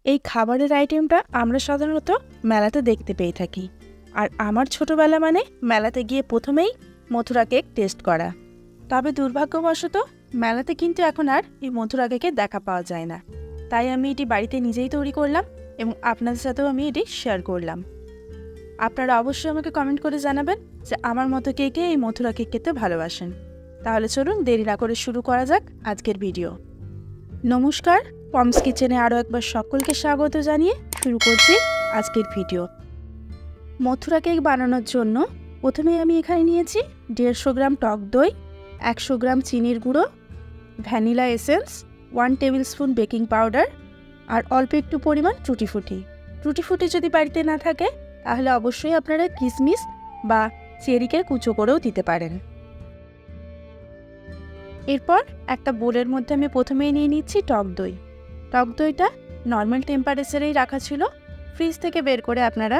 এই খাবারের আইটেমটা আমরা সাধারণত মেলাতে দেখতে পেয়ে থাকি। আর আমার ছোটবেলা মানে মেলাতে গিয়ে প্রথমেই মথুরা কেক টেস্ট করা। তবে দুর্ভাগ্যবশত মেলাতে কিন্তু এখন আর এই মথুরা কেকের দেখা পাওয়া যায় না। তাই আমি এটি বাড়িতে নিজেই তৈরি করলাম এবং আপনাদের সাথেও আমি এটি শেয়ার করলাম। আপনারা অবশ্যই আমাকে কমেন্ট করে জানাবেন যে আমার মতো কে কে এই মথুরা কেক খেতে ভালোবাসেন। তাহলে চলুন দেরি না করে শুরু করা যাক আজকের ভিডিও। নমস্কার, পমস কিচেনে আরও একবার সকলকে স্বাগত জানিয়ে শুরু করছি আজকের ভিডিও। মথুরা কেক বানানোর জন্য প্রথমে আমি এখানে নিয়েছি 150 গ্রাম টক দই, 100 গ্রাম চিনির গুঁড়ো, vanilla essence, 1 tablespoon baking powder আর অল্প একটু পরিমাণ টুটি ফুটি যদি বাড়িতে না থাকে তাহলে অবশ্যই আপনারা কিশমিশ বা চেরিকে কুচো করেও দিতে পারেন। এরপর একটা বোলের মধ্যে আমি প্রথমেই নিয়ে নিচ্ছি টক দইটা নর্মাল টেম্পারেচারেই রাখা ছিল। ফ্রিজ থেকে বের করে আপনারা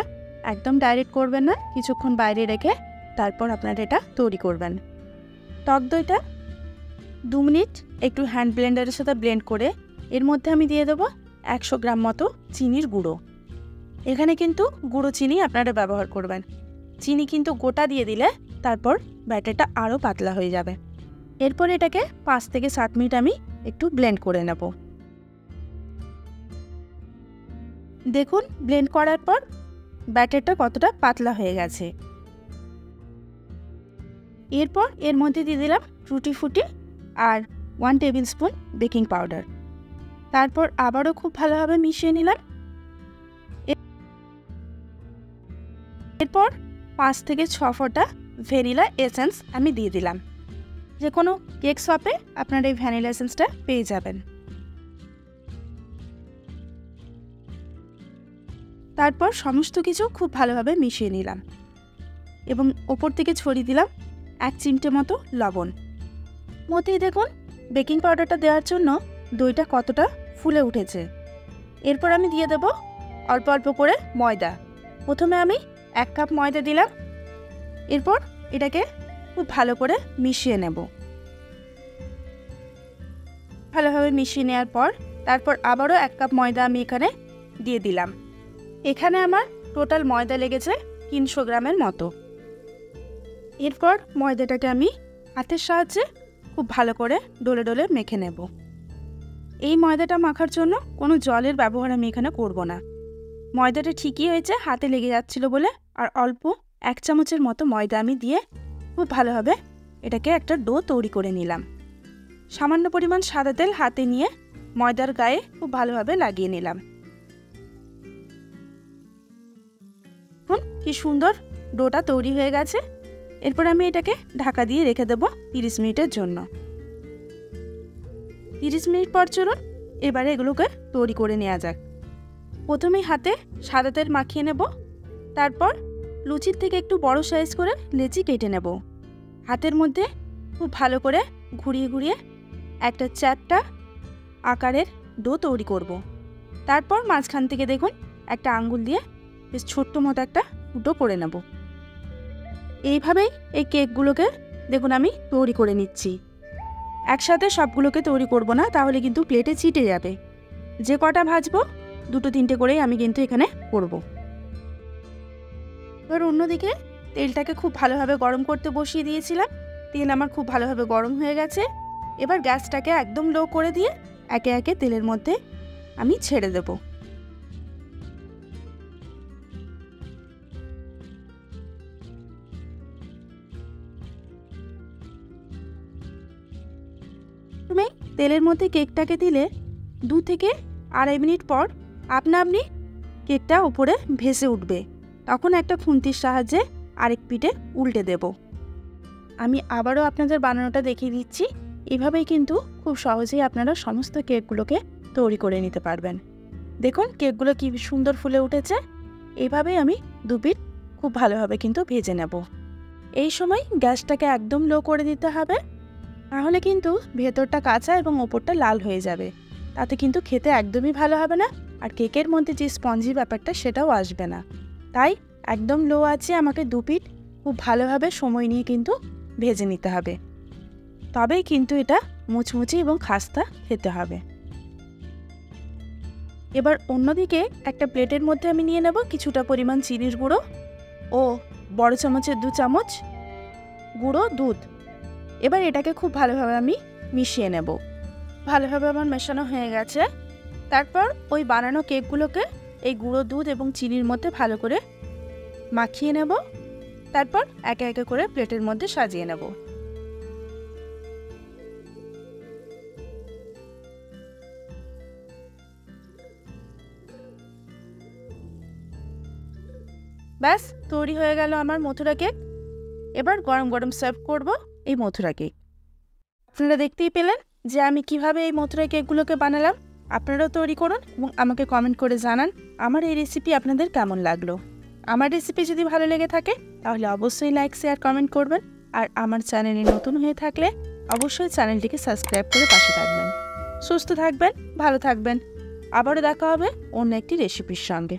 একদম ডাইরেক্ট করবেন না, কিছুক্ষণ বাইরে রেখে তারপর আপনারা এটা তৈরি করবেন। টক দইটা 2 মিনিট একটু হ্যান্ড ব্লেন্ডারের সাথে ব্লেন্ড করে এর মধ্যে আমি দিয়ে দেবো 100 গ্রাম মতো চিনির গুঁড়ো। এখানে কিন্তু গুঁড়ো চিনি আপনারা ব্যবহার করবেন। চিনি কিন্তু গোটা দিয়ে দিলে তারপর ব্যাটারটা আরও পাতলা হয়ে যাবে। এরপর এটাকে 5 থেকে 7 মিনিট আমি একটু ব্লেন্ড করে নেব। দেখুন ব্লেন্ড করার পর ব্যাটারটা কতটা পাতলা হয়ে গেছে। এরপর এর মধ্যে দিয়ে দিলাম টুটি ফুটি আর 1 টেবিল স্পুন বেকিং পাউডার। তারপর আবারও খুব ভালোভাবে মিশিয়ে নিলাম। এরপর 5 থেকে 6 ফোঁটা ভ্যানিলা এসেন্স আমি দিয়ে দিলাম। যে কোনো কেক শপে আপনারা এই ভ্যানিলা এসেন্সটা পেয়ে যাবেন। তারপর সমস্ত কিছু খুব ভালোভাবে মিশিয়ে নিলাম এবং ওপর থেকে ছড়িয়ে দিলাম 1 চিমটে মতো লবণ। মতেই দেখুন বেকিং পাউডারটা দেওয়ার জন্য দইটা কতটা ফুলে উঠেছে। এরপর আমি দিয়ে দেব অল্প অল্প করে ময়দা। প্রথমে আমি 1 কাপ ময়দা দিলাম। এরপর এটাকে খুব ভালো করে মিশিয়ে নেব। ভালোভাবে মিশিয়ে নেওয়ার পর তারপর আবারও 1 কাপ ময়দা আমি এখানে দিয়ে দিলাম। এখানে আমার টোটাল ময়দা লেগেছে 300 গ্রামের মতো। এরপর ময়দাটাকে আমি হাতের সাহায্যে খুব ভালো করে ডলে ডলে মেখে নেব। এই ময়দাটা মাখার জন্য কোনো জলের ব্যবহার আমি এখানে করব না। ময়দাটা ঠিকই হয়েছে, হাতে লেগে যাচ্ছিল বলে আর অল্প 1 চামচের মতো ময়দা আমি দিয়ে খুব ভালোভাবে এটাকে একটা ডো তৈরি করে নিলাম। সামান্য পরিমাণ সাদা তেল হাতে নিয়ে ময়দার গায়ে খুব ভালোভাবে লাগিয়ে নিলাম। কি সুন্দর ডোটা তৈরি হয়ে গেছে। এরপর আমি এটাকে ঢাকা দিয়ে রেখে দেব 30 মিনিটের জন্য। 30 মিনিট পর চলুন এবারে এগুলোকে তৈরি করে নেওয়া যাক। প্রথমেই হাতে সাদা তেল মাখিয়ে নেব। তারপর লুচির থেকে একটু বড় সাইজ করে লেচি কেটে নেব। হাতের মধ্যে খুব ভালো করে ঘুরিয়ে ঘুরিয়ে একটা চ্যাপ্টা আকারের ডো তৈরি করব। তারপর মাঝখান থেকে দেখুন একটা আঙ্গুল দিয়ে বেশ ছোট্ট মতো একটা ফুটো করে নেব। এইভাবেই এই কেকগুলোকে দেখুন আমি তৈরি করে নিচ্ছি। একসাথে সবগুলোকে তৈরি করব না, তাহলে কিন্তু প্লেটে ছিটে যাবে। যে কটা ভাজবো 2-3টে করেই আমি কিন্তু এখানে করব। এবার অন্যদিকে তেলটাকে খুব ভালোভাবে গরম করতে বসিয়ে দিয়েছিলাম। তেল আমার খুব ভালোভাবে গরম হয়ে গেছে। এবার গ্যাসটাকে একদম লো করে দিয়ে একে একে তেলের মধ্যে আমি ছেড়ে দেব। তুমি তেলের মধ্যে কেকটাকে দিলে 2 থেকে 2.5 মিনিট পর আপনা আপনি কেকটা উপরে ভেসে উঠবে। তখন একটা খুন্তির সাহায্যে আরেক পিঠে উল্টে দেব। আমি আবারও আপনাদের বানানোটা দেখিয়ে দিচ্ছি। এভাবেই কিন্তু খুব সহজেই আপনারা সমস্ত কেকগুলোকে তৈরি করে নিতে পারবেন। দেখুন কেকগুলো কি সুন্দর ফুলে উঠেছে। এইভাবেই আমি 2 পিঠ খুব ভালোভাবে কিন্তু ভেজে নেব। এই সময় গ্যাসটাকে একদম লো করে দিতে হবে, তাহলে কিন্তু ভেতরটা কাঁচা এবং ওপরটা লাল হয়ে যাবে। তাতে কিন্তু খেতে একদমই ভালো হবে না, আর কেকের মধ্যে যে স্পঞ্জি ব্যাপারটা সেটাও আসবে না। তাই একদম লো আছে আমাকে 2 পিঠ খুব ভালোভাবে সময় নিয়ে কিন্তু ভেজে নিতে হবে। তবেই কিন্তু এটা মুচমুচে এবং খাস্তা খেতে হবে। এবার অন্যদিকে একটা প্লেটের মধ্যে আমি নিয়ে নেব কিছুটা পরিমাণ চিনির গুঁড়ো ও বড় চামচের 2 চামচ গুঁড়ো দুধ। এবার এটাকে খুব ভালোভাবে আমি মিশিয়ে নেব। ভালোভাবে আমার মেশানো হয়ে গেছে। তারপর ওই বানানো কেকগুলোকে এই গুঁড়ো দুধ এবং চিনির মধ্যে ভালো করে মাখিয়ে নেব। তারপর একে একে করে প্লেটের মধ্যে সাজিয়ে নেব। ব্যাস তৈরি হয়ে গেল আমার মথুরা কেক। এবার গরম গরম সার্ভ করব এই মথুরা কেক। আপনারা দেখতেই পেলেন যে আমি কিভাবে এই মথুরা কেকগুলোকে বানালাম। আপনারাও তৈরি করুন এবং আমাকে কমেন্ট করে জানান আমার এই রেসিপি আপনাদের কেমন লাগলো। আমার রেসিপি যদি ভালো লেগে থাকে তাহলে অবশ্যই লাইক শেয়ার কমেন্ট করবেন। আর আমার চ্যানেলে নতুন হয়ে থাকলে অবশ্যই চ্যানেলটিকে সাবস্ক্রাইব করে পাশে থাকবেন। সুস্থ থাকবেন, ভালো থাকবেন। আবারও দেখা হবে অন্য একটি রেসিপির সঙ্গে।